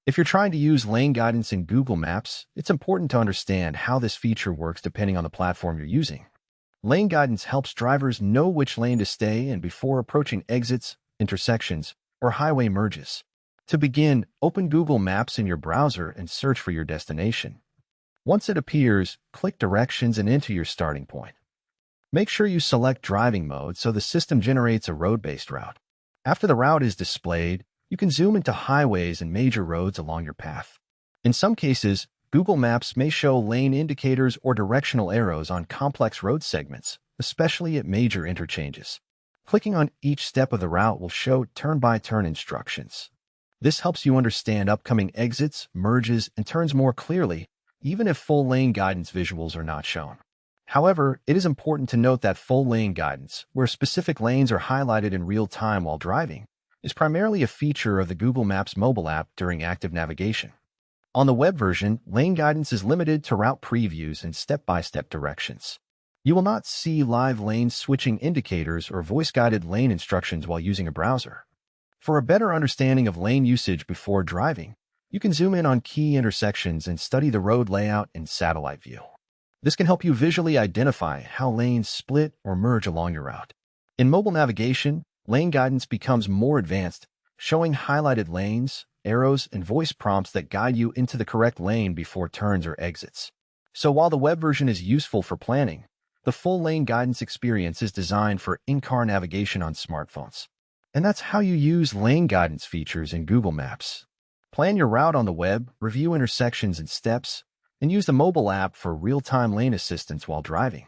If you're trying to use lane guidance in Google Maps, it's important to understand how this feature works depending on the platform you're using. Lane guidance helps drivers know which lane to stay in before approaching exits, intersections, or highway merges. To begin, open Google Maps in your browser and search for your destination. Once it appears, click Directions and enter your starting point. Make sure you select driving mode so the system generates a road-based route. After the route is displayed, you can zoom into highways and major roads along your path. In some cases, Google Maps may show lane indicators or directional arrows on complex road segments, especially at major interchanges. Clicking on each step of the route will show turn-by-turn instructions. This helps you understand upcoming exits, merges, and turns more clearly, even if full lane guidance visuals are not shown. However, it is important to note that full lane guidance, where specific lanes are highlighted in real time while driving, is primarily a feature of the Google Maps mobile app during active navigation. On the web version, lane guidance is limited to route previews and step-by-step directions. You will not see live lane switching indicators or voice-guided lane instructions while using a browser. For a better understanding of lane usage before driving, you can zoom in on key intersections and study the road layout in satellite view. This can help you visually identify how lanes split or merge along your route. In mobile navigation, lane guidance becomes more advanced, showing highlighted lanes, arrows, and voice prompts that guide you into the correct lane before turns or exits. So while the web version is useful for planning, the full lane guidance experience is designed for in-car navigation on smartphones. And that's how you use lane guidance features in Google Maps. Plan your route on the web, review intersections and steps, and use the mobile app for real-time lane assistance while driving.